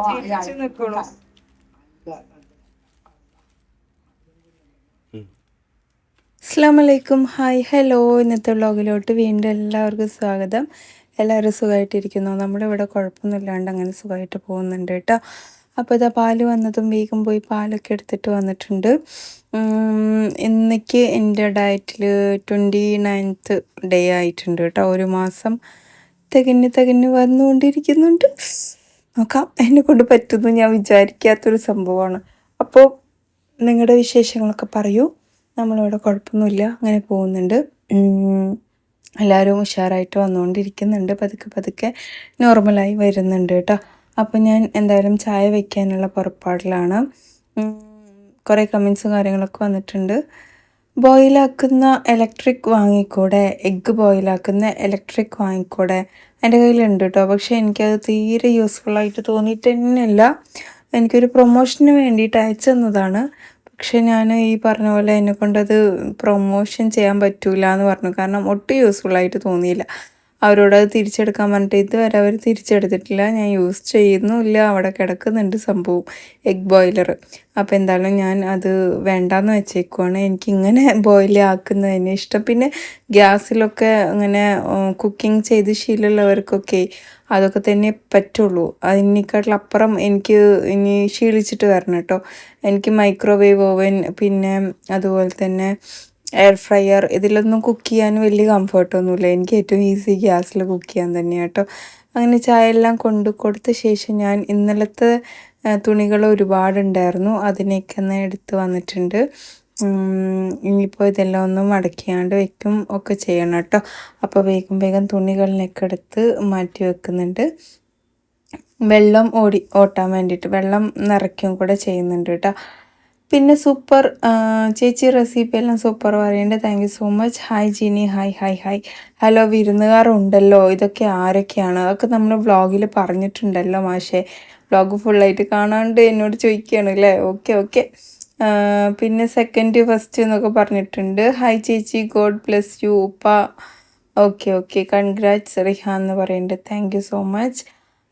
ചിരിച്ചു നിൽക്കണു. അസ്സലാമലൈക്കും, hi, hello. ഇന്നത്തെ വ്ളോഗിലോട്ട് വീണ്ടും എല്ലാവർക്കും സ്വാഗതം. എല്ലാവരും സുഖമായിട്ടിരിക്കുന്നു. നമ്മുടെ ഇവിടെ കുഴപ്പമൊന്നുമില്ലാണ്ട് അങ്ങനെ സുഖമായിട്ട് പോകുന്നുണ്ട് കേട്ടോ. അപ്പോൾ ഇതാ പാല് വന്നതും വേഗം പോയി പാലൊക്കെ എടുത്തിട്ട് വന്നിട്ടുണ്ട്. ഇന്നേക്ക് എൻ്റെ ഡയറ്റിൽ 29th ഡേ ആയിട്ടുണ്ട് കേട്ടോ. ഒരു മാസം തികഞ്ഞ് വന്നുകൊണ്ടിരിക്കുന്നുണ്ട്. നോക്കാം, എന്നെ കൊണ്ട് പറ്റുന്നു. ഞാൻ വിചാരിക്കാത്തൊരു സംഭവമാണ്. അപ്പോൾ നിങ്ങളുടെ വിശേഷങ്ങളൊക്കെ പറയൂ. നമ്മളിവിടെ കുഴപ്പമൊന്നുമില്ല, അങ്ങനെ പോകുന്നുണ്ട്. എല്ലാവരും ഉഷാറായിട്ട് വന്നുകൊണ്ടിരിക്കുന്നുണ്ട്. പതുക്കെ നോർമലായി വരുന്നുണ്ട് കേട്ടോ. അപ്പോൾ ഞാൻ എന്തായാലും ചായ വയ്ക്കാനുള്ള പുറപ്പാടിലാണ്. കുറേ കമൻസും കാര്യങ്ങളൊക്കെ വന്നിട്ടുണ്ട്. ബോയിലാക്കുന്ന ഇലക്ട്രിക് വാങ്ങിക്കൂടെ, എഗ്ഗ് ബോയിലാക്കുന്ന ഇലക്ട്രിക് വാങ്ങിക്കൂടെ? എൻ്റെ കയ്യിലുണ്ട് കേട്ടോ, പക്ഷേ എനിക്കത് തീരെ യൂസ്ഫുള്ളായിട്ട് തോന്നിയിട്ട് തന്നെയല്ല. എനിക്കൊരു പ്രൊമോഷന് വേണ്ടിയിട്ട് അയച്ചു തന്നതാണ്. പക്ഷെ ഞാൻ ഈ പറഞ്ഞ പോലെ എന്നെക്കൊണ്ടത് പ്രൊമോഷൻ ചെയ്യാൻ പറ്റൂല എന്ന് പറഞ്ഞു. കാരണം ഒട്ടും യൂസ്ഫുള്ളായിട്ട് തോന്നിയില്ല. അവരോടത് തിരിച്ചെടുക്കാൻ പറഞ്ഞിട്ട് ഇതുവരെ അവർ തിരിച്ചെടുത്തിട്ടില്ല. ഞാൻ യൂസ് ചെയ്യുന്നുമില്ല, അവിടെ കിടക്കുന്നുണ്ട് സംഭവം, എഗ് ബോയിലർ. അപ്പോൾ എന്തായാലും ഞാൻ അത് വേണ്ടാന്ന് വെച്ചേക്കുവാണ്. എനിക്കിങ്ങനെ ബോയിൽ ആക്കുന്നതിന് ഇഷ്ടം. പിന്നെ ഗ്യാസിലൊക്കെ അങ്ങനെ കുക്കിംഗ് ചെയ്ത് ശീലമുള്ളവർക്കൊക്കെ അതൊക്കെ തന്നെ പറ്റുള്ളൂ. അതിനേക്കാട്ടിലപ്പുറം എനിക്ക് ഇനി ശീലിച്ചിട്ട് വരണം കേട്ടോ. എനിക്ക് മൈക്രോവേവ് ഓവൻ, പിന്നെ അതുപോലെ തന്നെ എയർ ഫ്രയർ, ഇതിലൊന്നും കുക്ക് ചെയ്യാൻ വലിയ കംഫർട്ടൊന്നുമില്ല. എനിക്ക് ഏറ്റവും ഈസി ഗ്യാസിൽ കുക്ക് ചെയ്യാൻ തന്നെയാണ് കേട്ടോ. അങ്ങനെ ചായ എല്ലാം കൊടുത്ത ശേഷം ഞാൻ ഇന്നലത്തെ തുണികൾ ഒരുപാടുണ്ടായിരുന്നു, അതിനെയൊക്കെ ഒന്ന് എടുത്ത് വന്നിട്ടുണ്ട്. ഇനിയിപ്പോൾ ഇതെല്ലാം ഒന്ന് മടക്കിയാണ്ട് വെക്കും ഒക്കെ ചെയ്യണം കേട്ടോ. അപ്പോൾ വേഗം തുണികളിനൊക്കെ എടുത്ത് മാറ്റി വെക്കുന്നുണ്ട്. വെള്ളം ഓട്ടാൻ വേണ്ടിയിട്ട് വെള്ളം നിറയ്ക്കും കൂടെ ചെയ്യുന്നുണ്ട് കേട്ടോ. പിന്നെ സൂപ്പർ ചേച്ചി, റെസിപ്പി എല്ലാം സൂപ്പർ പറയുന്നുണ്ട്. Thank you so much. Hi Jini, hi. Hello, വിരുന്നുകാരുണ്ടല്ലോ. ഇതൊക്കെ ആരൊക്കെയാണ്? അതൊക്കെ നമ്മൾ വ്ളോഗിൽ പറഞ്ഞിട്ടുണ്ടല്ലോ മാഷേ. വ്ളോഗ് ഫുള്ളായിട്ട് കാണാണ്ട് എന്നോട് ചോദിക്കുകയാണ് അല്ലേ? ഓക്കെ. പിന്നെ സെക്കൻഡ് ഫസ്റ്റ് എന്നൊക്കെ പറഞ്ഞിട്ടുണ്ട്. ഹായ് ചേച്ചി, ഗോഡ് ബ്ലെസ് യു ഉപ്പ. ഓക്കെ, കൺഗ്രാറ്റ്സ് റിഹാൻ എന്ന് പറയുന്നുണ്ട്. Thank you so much.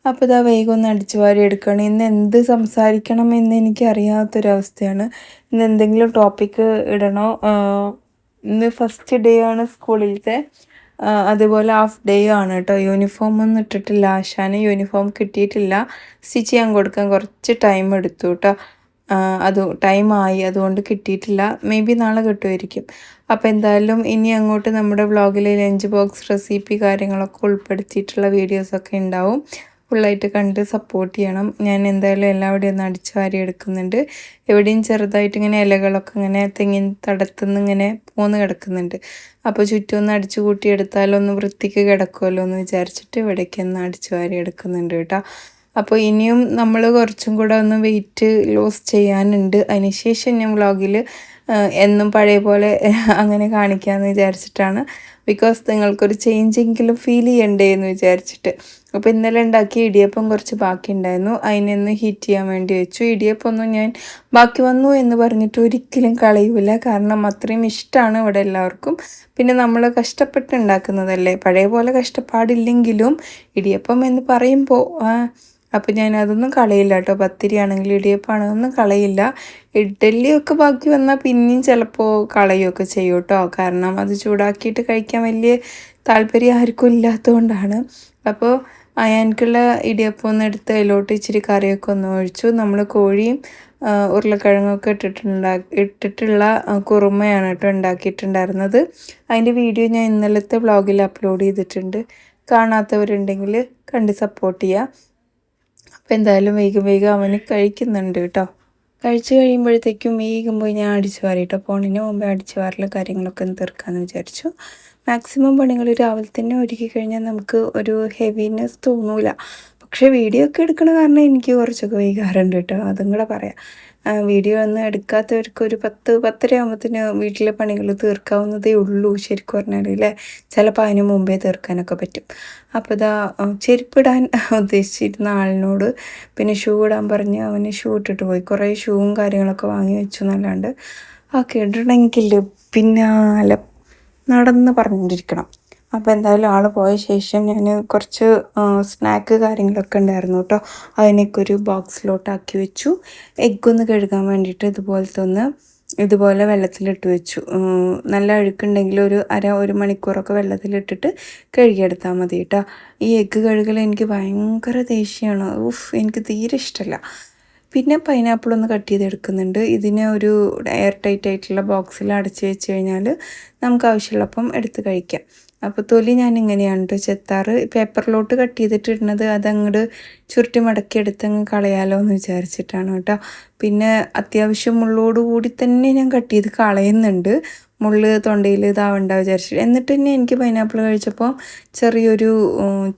അപ്പോൾ ഇതാ വേഗം ഒന്ന് അടിച്ചു വാരി എടുക്കണം. ഇന്ന് എന്ത് സംസാരിക്കണം എന്ന് എനിക്കറിയാത്തൊരവസ്ഥയാണ്. ഇന്ന് എന്തെങ്കിലും ടോപ്പിക്ക് ഇടണോ? ഇന്ന് ഫസ്റ്റ് ഡേ ആണ് സ്കൂളിലത്തെ, അതുപോലെ ഹാഫ് ഡേ ആണ് കേട്ടോ. യൂണിഫോം ഒന്നും ഇട്ടിട്ടില്ല. ആശാന് യൂണിഫോം കിട്ടിയിട്ടില്ല. സ്റ്റിച്ച് ചെയ്യാൻ കൊടുക്കാൻ കുറച്ച് ടൈം എടുത്തു കേട്ടോ. ടൈമായി, അതുകൊണ്ട് കിട്ടിയിട്ടില്ല. മേ ബി നാളെ കിട്ടുമായിരിക്കും. അപ്പോൾ എന്തായാലും ഇനി അങ്ങോട്ട് നമ്മുടെ വ്ളോഗിൽ ലഞ്ച് ബോക്സ് റെസിപ്പി കാര്യങ്ങളൊക്കെ ഉൾപ്പെടുത്തിയിട്ടുള്ള വീഡിയോസൊക്കെ ഉണ്ടാവും. ഫുള്ളായിട്ട് കണ്ട് സപ്പോർട്ട് ചെയ്യണം. ഞാൻ എന്തായാലും എല്ലാവിടെയും ഒന്ന് അടിച്ചു വാരി എടുക്കുന്നുണ്ട്. എവിടെയും ചെറുതായിട്ട് ഇങ്ങനെ ഇലകളൊക്കെ ഇങ്ങനെ തെങ്ങിൻ തടത്തുനിന്ന് ഇങ്ങനെ പോന്ന് കിടക്കുന്നുണ്ട്. അപ്പോൾ ചുറ്റും ഒന്ന് അടിച്ചു കൂട്ടി എടുത്താലൊന്ന് വൃത്തിക്ക് കിടക്കുമല്ലോ എന്ന് വിചാരിച്ചിട്ട് ഇവിടേക്ക് ഒന്ന് അടിച്ചു വാരി എടുക്കുന്നുണ്ട് കേട്ടോ. അപ്പോൾ ഇനിയും നമ്മൾ കുറച്ചും കൂടെ ഒന്ന് വെയിറ്റ് ലോസ് ചെയ്യാനുണ്ട്. അതിനുശേഷം ഞാൻ വ്ളോഗിൽ എന്നും പഴയ പോലെ അങ്ങനെ കാണിക്കാമെന്ന് വിചാരിച്ചിട്ടാണ്. ബിക്കോസ് നിങ്ങൾക്കൊരു ചേഞ്ചെങ്കിലും ഫീൽ ചെയ്യണ്ടേ എന്ന് വിചാരിച്ചിട്ട്. അപ്പോൾ ഇന്നലെ ഉണ്ടാക്കിയ ഇടിയപ്പം കുറച്ച് ബാക്കി ഉണ്ടായിരുന്നു, അതിനൊന്ന് ഹീറ്റ് ചെയ്യാൻ വേണ്ടി വെച്ചു. ഇടിയപ്പം ഒന്നും ഞാൻ ബാക്കി വന്നു എന്ന് പറഞ്ഞിട്ട് ഒരിക്കലും കളയൂല. കാരണം അത്രയും ഇഷ്ടമാണ് ഇവിടെ എല്ലാവർക്കും. പിന്നെ നമ്മൾ കഷ്ടപ്പെട്ട് ഉണ്ടാക്കുന്നതല്ലേ, പഴയ പോലെ കഷ്ടപ്പാടില്ലെങ്കിലും ഇടിയപ്പം എന്ന് പറയുമ്പോൾ അപ്പോൾ ഞാൻ അതൊന്നും കളയില്ല കേട്ടോ. പത്തിരി ആണെങ്കിലും ഇടിയപ്പമാണെന്നൊന്നും കളയില്ല. ഇഡ്ഡലിയൊക്കെ ബാക്കി വന്നാൽ പിന്നെയും ചിലപ്പോൾ കളയുകയൊക്കെ ചെയ്യും കേട്ടോ. കാരണം അത് ചൂടാക്കിയിട്ട് കഴിക്കാൻ വലിയ താല്പര്യം ആർക്കും ഇല്ലാത്തതുകൊണ്ടാണ്. അപ്പോൾ എനിക്കുള്ള ഇടിയപ്പം ഒന്ന് എടുത്ത് അതിലോട്ട് ഇച്ചിരി കറിയൊക്കെ ഒന്ന് ഒഴിച്ചു. നമ്മൾ കോഴിയും ഉരുളക്കിഴങ്ങൊക്കെ ഇട്ടിട്ടുള്ള കുറുമയാണ് കേട്ടോ ഉണ്ടാക്കിയിട്ടുണ്ടായിരുന്നത്. അതിൻ്റെ വീഡിയോ ഞാൻ ഇന്നലത്തെ വ്ളോഗിൽ അപ്ലോഡ് ചെയ്തിട്ടുണ്ട്. കാണാത്തവരുണ്ടെങ്കിൽ കണ്ട് സപ്പോർട്ട് ചെയ്യുക. അപ്പോൾ എന്തായാലും വേഗം അവന് കഴിക്കുന്നുണ്ട് കേട്ടോ. കഴിച്ച് കഴിയുമ്പോഴത്തേക്കും വേഗം പോയി ഞാൻ അടിച്ചു വാരിട്ടോ. പോണതിന് മുമ്പേ അടിച്ചു വാരലും കാര്യങ്ങളൊക്കെ ഒന്ന് തീർക്കാമെന്ന് വിചാരിച്ചു. മാക്സിമം പണികൾ രാവിലെ തന്നെ ഒരുക്കി കഴിഞ്ഞാൽ നമുക്ക് ഒരു ഹെവിനെസ് തോന്നൂല. പക്ഷേ വീഡിയോ ഒക്കെ എടുക്കണ കാരണം എനിക്ക് കുറച്ചൊക്കെ വൈകാറുണ്ട് കേട്ടോ, അതും കൂടെ പറയാം. വീഡിയോ ഒന്നും എടുക്കാത്തവർക്ക് ഒരു 10-10:30 ആകുമ്പോഴത്തേന് വീട്ടിലെ പണികൾ തീർക്കാവുന്നതേ ഉള്ളൂ ശരിക്കും പറഞ്ഞാൽ അല്ലേ. ചിലപ്പോൾ അതിന് മുമ്പേ തീർക്കാനൊക്കെ പറ്റും. അപ്പോൾ ഇതാ ചെരുപ്പിടാൻ ഉദ്ദേശിച്ചിരുന്ന ആളിനോട് പിന്നെ ഷൂ ഇടാൻ പറഞ്ഞ് അവന് ഷൂ ഇട്ടിട്ട് പോയി. കുറേ ഷൂവും കാര്യങ്ങളൊക്കെ വാങ്ങി വെച്ചു എന്നല്ലാണ്ട് ഇടണമെങ്കിൽ പിന്നാലെ നടന്ന് പറഞ്ഞിരിക്കണം. അപ്പോൾ എന്തായാലും ആൾ പോയ ശേഷം ഞാൻ കുറച്ച് സ്നാക്ക് കാര്യങ്ങളൊക്കെ ഉണ്ടായിരുന്നു കേട്ടോ. അതിനൊക്കെ ഒരു ബോക്സിലോട്ടാക്കി വെച്ചു. എഗ്ഗൊന്ന് കഴുകാൻ വേണ്ടിയിട്ട് ഇതുപോലെ വെള്ളത്തിലിട്ട് വെച്ചു. നല്ല അഴുക്കുണ്ടെങ്കിൽ ഒരു മണിക്കൂറൊക്കെ വെള്ളത്തിലിട്ടിട്ട് കഴുകിയെടുത്താൽ മതി കേട്ടോ. ഈ എഗ്ഗ് കഴുകൽ എനിക്ക് ഭയങ്കര ദേഷ്യമാണ്. എനിക്ക് തീരെ ഇഷ്ടമല്ല. പിന്നെ പൈനാപ്പിൾ ഒന്ന് കട്ട് ചെയ്തെടുക്കുന്നുണ്ട്. ഇതിനെ ഒരു എയർ ടൈറ്റ് ആയിട്ടുള്ള ബോക്സിൽ അടച്ച് വെച്ച് കഴിഞ്ഞാൽ നമുക്ക് ആവശ്യമുള്ളപ്പം എടുത്ത് കഴിക്കാം. അപ്പോൾ തൊലി ഞാൻ ഇങ്ങനെയാണ് കേട്ടോ ചെത്താറ്. പേപ്പറിലോട്ട് കട്ട് ചെയ്തിട്ടിടുന്നത് അതങ്ങോട്ട് ചുരുട്ടി മടക്കി എടുത്തങ്ങ് കളയാലോ എന്ന് വിചാരിച്ചിട്ടാണ് കേട്ടോ. പിന്നെ അത്യാവശ്യം മുള്ളോടുകൂടി തന്നെ ഞാൻ കട്ട് ചെയ്ത് കളയുന്നുണ്ട്. മുള്ള് തൊണ്ടയിൽ ഇതാവണ്ട വിചാരിച്ചിട്ട്. എന്നിട്ട് തന്നെ എനിക്ക് പൈനാപ്പിൾ കഴിച്ചപ്പോൾ ചെറിയൊരു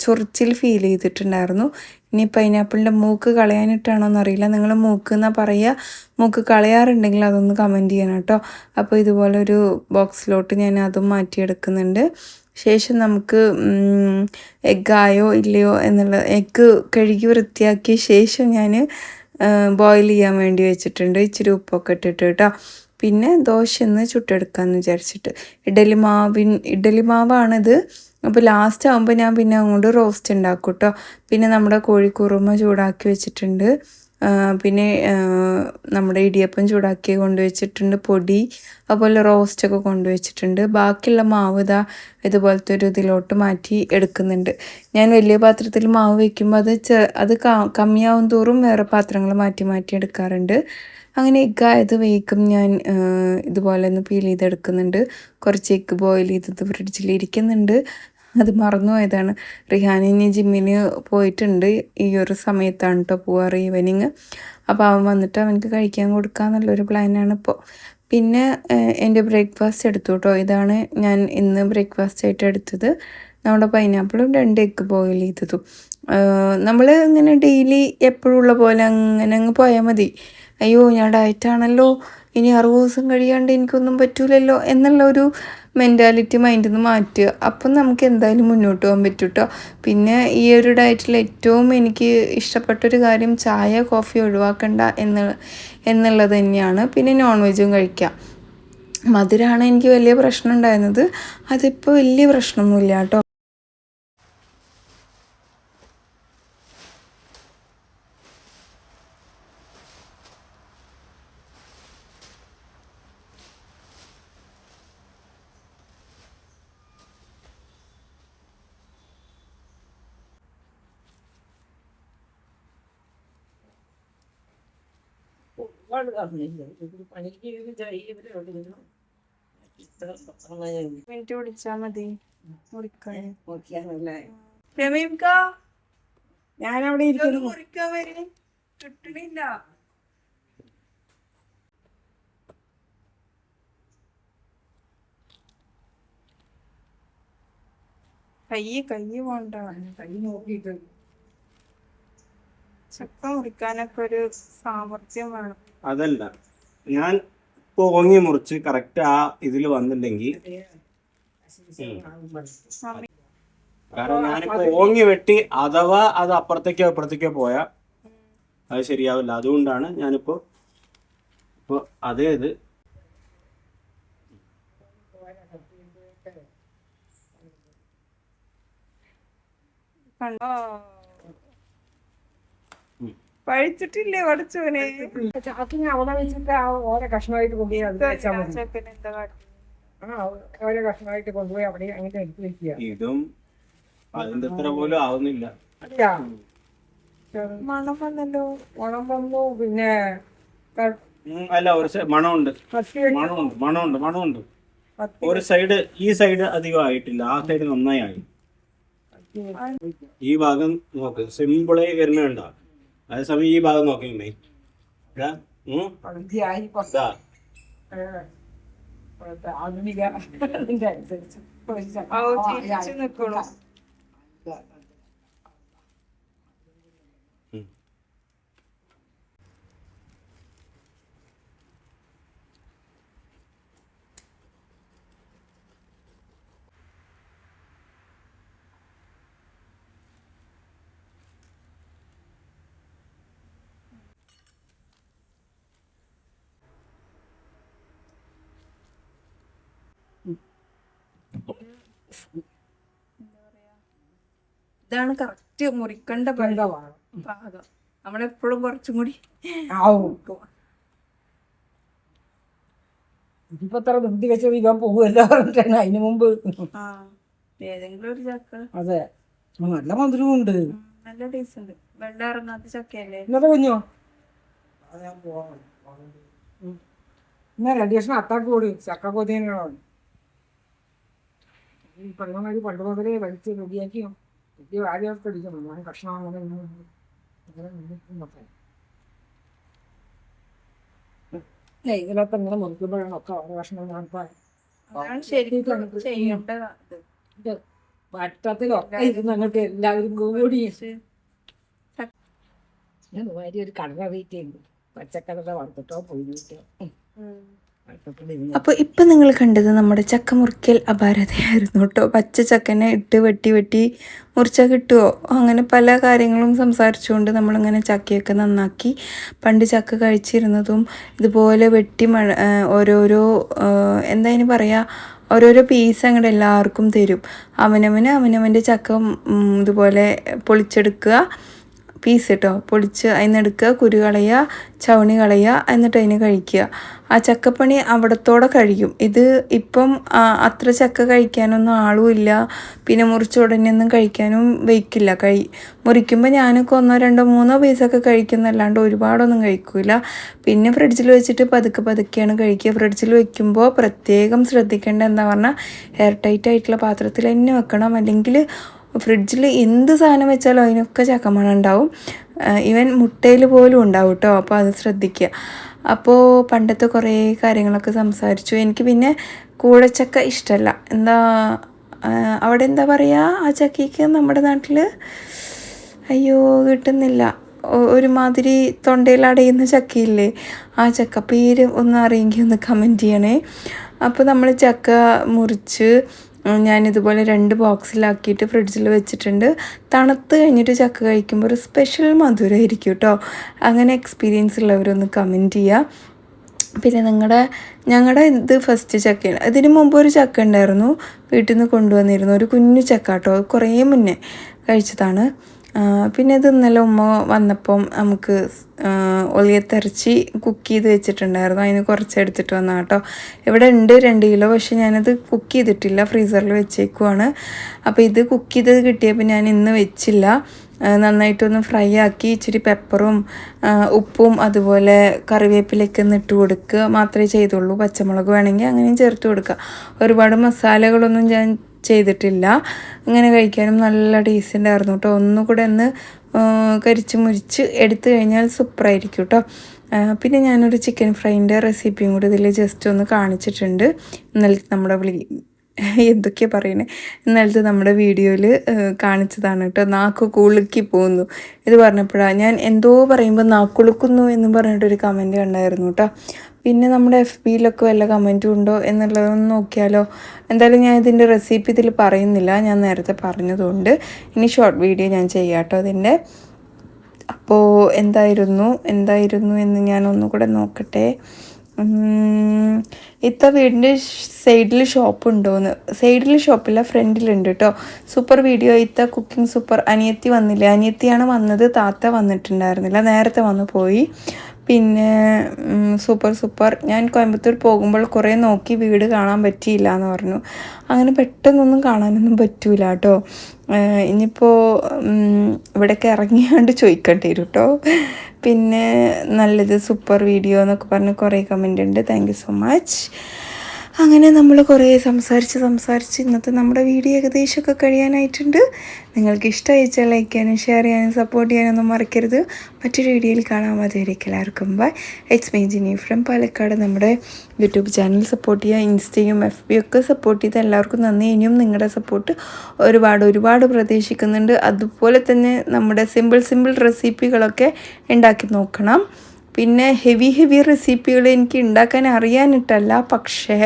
ചൊറിച്ചിൽ ഫീൽ ചെയ്തിട്ടുണ്ടായിരുന്നു. ഇനി പൈനാപ്പിളിൻ്റെ മൂക്ക് കളയാനിട്ടാണോ എന്നറിയില്ല. നിങ്ങൾ മൂക്ക് എന്നാ പറയുക. മൂക്ക് കളയാറുണ്ടെങ്കിൽ അതൊന്ന് കമൻറ്റ് ചെയ്യണം കേട്ടോ. അപ്പോൾ ഇതുപോലെ ഒരു ബോക്സിലോട്ട് ഞാൻ അതും മാറ്റിയെടുക്കുന്നുണ്ട്. ശേഷം നമുക്ക് എഗ്ഗായോ ഇല്ലയോ എഗ്ഗ് കഴുകി വൃത്തിയാക്കിയ ശേഷം ഞാൻ ബോയിൽ ചെയ്യാൻ വേണ്ടി വെച്ചിട്ടുണ്ട്. ഇച്ചിരി ഉപ്പൊക്കെ ഇട്ടിട്ട് കേട്ടോ. പിന്നെ ദോശ ഒന്ന് ചുട്ടെടുക്കാമെന്ന് വിചാരിച്ചിട്ട്. ഇഡലി മാവാണിത്. അപ്പോൾ ലാസ്റ്റ് ആകുമ്പോൾ ഞാൻ പിന്നെ അങ്ങോട്ട് റോസ്റ്റ് ഉണ്ടാക്കും കേട്ടോ. പിന്നെ നമ്മുടെ കോഴിക്കുറുമ ചൂടാക്കി വെച്ചിട്ടുണ്ട്. പിന്നെ നമ്മുടെ ഇടിയപ്പം ചൂടാക്കി കൊണ്ടുവച്ചിട്ടുണ്ട്. പൊടി അതുപോലെ റോസ്റ്റൊക്കെ കൊണ്ടുവച്ചിട്ടുണ്ട്. ബാക്കിയുള്ള മാവ് ഇതുപോലത്തെ ഒരു ഇതിലോട്ട് മാറ്റി എടുക്കുന്നുണ്ട്. ഞാൻ വലിയ പാത്രത്തിൽ മാവ് വയ്ക്കുമ്പോൾ അത് കമ്മിയാവും തോറും വേറെ പാത്രങ്ങൾ മാറ്റി മാറ്റി എടുക്കാറുണ്ട്. അങ്ങനെ എഗ്ഗായത് വേഗം ഞാൻ ഇതുപോലെ ഒന്ന് പീൽ ചെയ്തെടുക്കുന്നുണ്ട്. കുറച്ച് എഗ്ഗ് ബോയിൽ ചെയ്തത് ഫ്രിഡ്ജിലിരിക്കുന്നുണ്ട്. അത് മറന്നു പോയതാണ്. റിഹാൻ ഇനി ജിമ്മിന് പോയിട്ടുണ്ട്. ഈ ഒരു സമയത്താണ് കേട്ടോ പോവാറ്, ഈവനിങ്. അപ്പോൾ അവൻ വന്നിട്ട് അവനക്ക് കഴിക്കാൻ കൊടുക്കാമെന്നുള്ളൊരു പ്ലാനാണ് ഇപ്പോൾ. പിന്നെ എൻ്റെ ബ്രേക്ക്ഫാസ്റ്റ് എടുത്തു കേട്ടോ. ഇതാണ് ഞാൻ ഇന്ന് ബ്രേക്ക്ഫാസ്റ്റ് ആയിട്ട് എടുത്തത്. നമ്മുടെ പൈനാപ്പിളും 2 എഗ്ഗ് ബോയിൽ ചെയ്തതും. നമ്മൾ ഇങ്ങനെ ഡെയിലി എപ്പോഴും ഉള്ള പോലെ അങ്ങനെ അങ്ങ് പോയാൽ മതി. അയ്യോ ഞാൻ ഡയറ്റാണല്ലോ, ഇനി 60 ദിവസം കഴിയാണ്ട് എനിക്കൊന്നും പറ്റൂലല്ലോ എന്നുള്ള ഒരു മെൻറ്റാലിറ്റി മൈൻഡിൽ നിന്ന് മാറ്റുക. അപ്പം നമുക്ക് എന്തായാലും മുന്നോട്ട് പോകാൻ പറ്റും കേട്ടോ. പിന്നെ ഈ ഒരു ഡയറ്റിൽ ഏറ്റവും എനിക്ക് ഇഷ്ടപ്പെട്ടൊരു കാര്യം ചായ കോഫി ഒഴിവാക്കണ്ട എന്നുള്ളത് തന്നെയാണ്. പിന്നെ നോൺ വെജും കഴിക്കാം. മധുരമാണ് എനിക്ക് വലിയ പ്രശ്നം ഉണ്ടായിരുന്നത്. അതിപ്പോൾ വലിയ പ്രശ്നമൊന്നുമില്ല കേട്ടോ. മിനിറ്റ് വിളിച്ചാ മതി. ഞാനവിടെ ഇരിക്കുന്നു. മുറിക്കാൻ വരെ കിട്ടണില്ല. കൈ പോണ്ട. കൈ നോക്കിയിട്ട് ചക്ക മുറിക്കാനൊക്കെ ഒരു സാമർഥ്യം വേണം. അതല്ല, ഞാൻ ഇപ്പൊ ഓങ്ങി മുറിച്ച് കറക്റ്റ് ആ ഇതിൽ വന്നില്ലെങ്കിൽ, കാരണം ഞാനിപ്പോ ഓങ്ങി വെട്ടി അഥവാ അത് അപ്പുറത്തേക്കോ പോയാ അത് ശരിയാവില്ല. അതുകൊണ്ടാണ് ഞാനിപ്പോ അതേ ഇത് പഴിച്ചിട്ടില്ലേ പഠിച്ചവനെ. അവിടെ വെച്ചിട്ട് ഓരോ കഷ്ണമായിട്ട് കൊണ്ടുപോയി അത് വെച്ചാൽ മതി. ഓരോ കഷ്ണമായിട്ട് കൊണ്ടുപോയി അവിടെ അങ്ങനെ എടുത്ത് വെക്കുക. ഇതും അതിന്റെ അത്ര പോലും ആവുന്നില്ല. മണം വന്നല്ലോ. മണം വന്നു. പിന്നെ അല്ല, ഒരു മണമുണ്ട്. ഒരു സൈഡ്, ഈ സൈഡ് അധികം ആയിട്ടില്ല, ആ സൈഡ് നന്നായി ആയി. ഈ ഭാഗം നോക്ക്, സിമ്പിളായി വരുന്നുണ്ടോ? അതേസമയം ഈ ഭാഗം നോക്കിണ്ടേ ആധുനിക അനുസരിച്ച് ഇതാണ് കറക്റ്റ് മുറിക്കേണ്ട എന്താ വേണം പാകം. നമ്മളെപ്പോഴും കുറച്ചും കൂടി ആവും. ഇതിപ്പോ അത്ര വൃത്തി വെച്ച ഇവൻ പോകുമല്ലോ പറഞ്ഞിട്ടാണ് അതിന് മുമ്പ്. ഏതെങ്കിലും ഒരു ചക്ക. അതെ, നല്ല മധുരവും ഉണ്ട്. നല്ല ടേസ്റ്റ് ഉണ്ട്. വെള്ളം ഇറങ്ങാത്ത ചക്കയല്ലേ. ഇന്നത്തെ കുഞ്ഞോ ഇന്ന റേഡിയേഷൻ അത്താക്ക് കൂടി ചക്ക കൊതിയാണ്. ഈ പെണ്ണുമാര് പണ്ട് മുതലേ വലിച്ച് റെഡിയാക്കി വലിയ കാര്യമൊക്കെ അടിക്കണം. ഞാൻ കഷ്ണം അങ്ങനെ ഇതിലൊക്കെ ഇങ്ങനെ മുറിക്കുമ്പോഴാണ് ഒക്കെ ഓരോ കഷ്ണം വട്ടത്തിലൊക്കെ ഇരുന്ന് അങ്ങോട്ട് എല്ലാവരും കൂടി. ഞാൻ ഒരു കടല വീട്ടുണ്ട്, പച്ചക്കടല വറുത്തിട്ടോ പൊഴിഞ്ഞിട്ടോ. അപ്പോൾ ഇപ്പം നിങ്ങൾ കണ്ടത് നമ്മുടെ ചക്ക മുറിക്കൽ അപാരതയായിരുന്നു കേട്ടോ. പച്ച ചക്കനെ ഇട്ട് വെട്ടി വെട്ടി മുറിച്ചാൽ കിട്ടുമോ, അങ്ങനെ പല കാര്യങ്ങളും സംസാരിച്ചുകൊണ്ട് നമ്മളിങ്ങനെ ചക്കയൊക്കെ നന്നാക്കി. പണ്ട് ചക്ക കഴിച്ചിരുന്നതും ഇതുപോലെ വെട്ടി ഓരോരോ എന്താ പറയുക, ഓരോരോ പീസ് അങ്ങോട്ട് എല്ലാവർക്കും തരും. അവനവൻ്റെ ചക്ക ഇതുപോലെ പൊളിച്ചെടുക്കുക, പീസ് കേട്ടോ, പൊളിച്ച് അതിനെടുക്കുക, കുരു കളയുക, ചവണി കളയുക, എന്നിട്ട് അതിന് കഴിക്കുക. ആ ചക്കപ്പണി അവിടത്തോടെ കഴിയും. ഇത് ഇപ്പം അത്ര ചക്ക കഴിക്കാനൊന്നും ആളുമില്ല, പിന്നെ മുറിച്ച ഉടനെ ഒന്നും കഴിക്കാനും വയ്ക്കില്ല. മുറിക്കുമ്പോൾ ഞാനൊക്കെ 1, 2, 3 പീസൊക്കെ കഴിക്കുന്നല്ലാണ്ട് ഒരുപാടൊന്നും കഴിക്കില്ല. പിന്നെ ഫ്രിഡ്ജിൽ വെച്ചിട്ട് പതുക്കെയാണ് കഴിക്കുക. ഫ്രിഡ്ജിൽ വെക്കുമ്പോൾ പ്രത്യേകം ശ്രദ്ധിക്കേണ്ട എന്താ പറഞ്ഞാൽ എയർ ടൈറ്റ് ആയിട്ടുള്ള പാത്രത്തിൽ തന്നെ വെക്കണം. അല്ലെങ്കിൽ ഫ്രിഡ്ജിൽ എന്ത് സാധനം വെച്ചാലും അതിനൊക്കെ ചക്കമണം ഉണ്ടാവും. ഈവൻ മുട്ടയിൽ പോലും ഉണ്ടാവും കേട്ടോ. അപ്പോൾ അത് ശ്രദ്ധിക്കുക. അപ്പോൾ പണ്ടത്തെ കുറേ കാര്യങ്ങളൊക്കെ സംസാരിച്ചു. എനിക്ക് പിന്നെ കൂഴച്ചക്ക ഇഷ്ടമല്ല. അവിടെ എന്താ പറയുക ആ ചക്കയ്ക്ക് നമ്മുടെ നാട്ടിൽ? അയ്യോ കിട്ടുന്നില്ല. ഒരുമാതിരി തൊണ്ടയിൽ അടയുന്ന ചക്കയില്ലേ, ആ ചക്ക പേര് ഒന്ന് അറിയെങ്കിൽ ഒന്ന് കമൻറ്റ് ചെയ്യണേ. അപ്പോൾ നമ്മൾ ചക്ക മുറിച്ച് ഞാനിതുപോലെ 2 ബോക്സിലാക്കിയിട്ട് ഫ്രിഡ്ജിൽ വെച്ചിട്ടുണ്ട്. തണുത്ത് കഴിഞ്ഞിട്ട് ചക്ക കഴിക്കുമ്പോൾ ഒരു സ്പെഷ്യൽ മധുരമായിരിക്കും കേട്ടോ. അങ്ങനെ എക്സ്പീരിയൻസ് ഉള്ളവരൊന്ന് കമൻറ്റ് ചെയ്യുക. പിന്നെ ഞങ്ങളുടെ ഇത് ഫസ്റ്റ് ചക്കയാണ്. ഇതിന് മുമ്പ് ഒരു ചക്ക ഉണ്ടായിരുന്നു, വീട്ടിൽ നിന്ന് കൊണ്ടുവന്നിരുന്നു, ഒരു കുഞ്ഞു ചക്ക കേട്ടോ. കുറേ മുന്നേ കഴിച്ചതാണ്. പിന്നെ ഇത് ഇന്നലെ ഉമ്മ വന്നപ്പം നമുക്ക് ഒലിയത്തിറച്ചി കുക്ക് ചെയ്ത് വെച്ചിട്ടുണ്ടായിരുന്നു. അതിന് കുറച്ച് എടുത്തിട്ട് വന്നാൽ കേട്ടോ. ഇവിടെ ഉണ്ട് 2 കിലോ, പക്ഷെ ഞാനത് കുക്ക് ചെയ്തിട്ടില്ല, ഫ്രീസറിൽ വെച്ചേക്കുവാണ്. അപ്പോൾ ഇത് കുക്ക് ചെയ്തത് കിട്ടിയപ്പോൾ ഞാൻ ഇന്ന് വെച്ചില്ല. നന്നായിട്ടൊന്ന് ഫ്രൈ ആക്കി ഇച്ചിരി പെപ്പറും ഉപ്പും അതുപോലെ കറിവേപ്പിലൊക്കെ ഒന്ന് ഇട്ട് കൊടുക്കുക മാത്രമേ ചെയ്തുള്ളൂ. പച്ചമുളക് വേണമെങ്കിൽ അങ്ങനെയും ചേർത്ത് കൊടുക്കുക. ഒരുപാട് മസാലകളൊന്നും ഞാൻ ചെയ്തിട്ടില്ല. ഇങ്ങനെ കഴിക്കാനും നല്ല ടേസ്റ്റ് ഉണ്ടായിരുന്നു കേട്ടോ. ഒന്നുകൂടെ ഒന്ന് കരിച്ച് മുരിച്ച് എടുത്തു കഴിഞ്ഞാൽ സൂപ്പറായിരിക്കും കേട്ടോ. പിന്നെ ഞാനൊരു ചിക്കൻ ഫ്രൈൻ്റെ റെസിപ്പിയും കൂടി ഇതിൽ ജസ്റ്റ് ഒന്ന് കാണിച്ചിട്ടുണ്ട്. ഇന്നലത്തെ നമ്മുടെ എന്തൊക്കെയാണ് പറയുന്നത്, ഇന്നലത്തെ നമ്മുടെ വീഡിയോയിൽ കാണിച്ചതാണ് കേട്ടോ. നാക്ക് കുളുക്കി പോകുന്നു ഇത് പറഞ്ഞപ്പോഴാണ് ഞാൻ എന്തോ പറയുമ്പോൾ നാക്കുളുക്കുന്നു എന്ന് പറഞ്ഞിട്ടൊരു കമൻറ്റ് കണ്ടായിരുന്നു കേട്ടോ. പിന്നെ നമ്മുടെ FBയിലൊക്കെ വല്ല കമൻറ്റും ഉണ്ടോ എന്നുള്ളതൊന്ന് നോക്കിയാലോ. എന്തായാലും ഞാൻ ഇതിൻ്റെ റെസിപ്പി ഇതിൽ പറയുന്നില്ല, ഞാൻ നേരത്തെ പറഞ്ഞതുകൊണ്ട്. ഇനി ഷോർട്ട് വീഡിയോ ഞാൻ ചെയ്യാം കേട്ടോ അതിൻ്റെ. അപ്പോൾ എന്തായിരുന്നു എന്ന് ഞാൻ ഒന്നുകൂടെ നോക്കട്ടെ. വീടിൻ്റെ സൈഡിൽ ഷോപ്പ് ഉണ്ടോയെന്ന്. സൈഡിൽ ഷോപ്പില്ല, ഫ്രണ്ടിലുണ്ട് കേട്ടോ. Super video. Cooking super. അനിയത്തി വന്നില്ല, അനിയത്തിയാണ് വന്നത്, താത്ത വന്നിട്ടുണ്ടായിരുന്നില്ല, നേരത്തെ വന്നു പോയി. പിന്നെ സൂപ്പർ. ഞാൻ കോയമ്പത്തൂർ പോകുമ്പോൾ കുറേ നോക്കി വീട് കാണാൻ പറ്റിയില്ല എന്ന് പറഞ്ഞു. അങ്ങനെ പെട്ടെന്നൊന്നും കാണാനൊന്നും പറ്റൂല കേട്ടോ. ഇനിയിപ്പോൾ ഇവിടെയൊക്കെ ഇറങ്ങിയാണ്ട് ചോദിക്കേണ്ടി വരും കേട്ടോ. പിന്നെ നല്ലത് സൂപ്പർ വീഡിയോ എന്നൊക്കെ പറഞ്ഞ് കുറേ കമൻ്റ് ഉണ്ട്. Thank you so much. അങ്ങനെ നമ്മൾ കുറേ സംസാരിച്ച് ഇന്നത്തെ നമ്മുടെ വീഡിയോ ഏകദേശമൊക്കെ കഴിയാനായിട്ടുണ്ട്. നിങ്ങൾക്ക് ഇഷ്ടമായിച്ചാൽ ലൈക്ക് ചെയ്യാനും ഷെയർ ചെയ്യാനും സപ്പോർട്ട് ചെയ്യാനൊന്നും മറക്കരുത്. മറ്റൊരു വീഡിയോയിൽ കാണാം. അതുവരേക്കും എല്ലാവർക്കും bye. It's me Jini from Palakkad. നമ്മുടെ യൂട്യൂബ് ചാനൽ സപ്പോർട്ട് ചെയ്യുക, ഇൻസ്റ്റയും FB ഒക്കെ സപ്പോർട്ട് ചെയ്ത് എല്ലാവർക്കും നന്ദി. ഇനിയും നിങ്ങളുടെ സപ്പോർട്ട് ഒരുപാട് പ്രതീക്ഷിക്കുന്നുണ്ട്. അതുപോലെ തന്നെ നമ്മുടെ സിമ്പിൾ റെസിപ്പികളൊക്കെ ഉണ്ടാക്കി നോക്കണം. പിന്നെ ഹെവി റെസിപ്പികൾ എനിക്ക് ഉണ്ടാക്കാൻ അറിയാനിട്ടല്ല, പക്ഷേ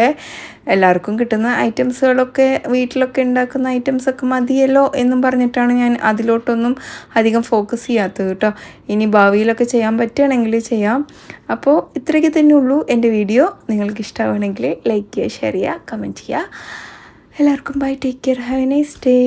എല്ലാവർക്കും കിട്ടുന്ന ഐറ്റംസുകളൊക്കെ വീട്ടിലൊക്കെ ഉണ്ടാക്കുന്ന ഐറ്റംസൊക്കെ മതിയല്ലോ എന്നും പറഞ്ഞിട്ടാണ് ഞാൻ അതിലോട്ടൊന്നും അധികം ഫോക്കസ് ചെയ്യാത്തത് കേട്ടോ. ഇനി ഭാവിയിലൊക്കെ ചെയ്യാൻ പറ്റുകയാണെങ്കിൽ ചെയ്യാം. അപ്പോൾ ഇത്രയൊക്കെ തന്നെ ഉള്ളൂ എൻ്റെ വീഡിയോ. നിങ്ങൾക്ക് ഇഷ്ടമാണെങ്കിൽ ലൈക്ക് ചെയ്യുക, ഷെയർ ചെയ്യുക, കമൻറ്റ് ചെയ്യുക. എല്ലാവർക്കും bye. Take care. Have a nice day.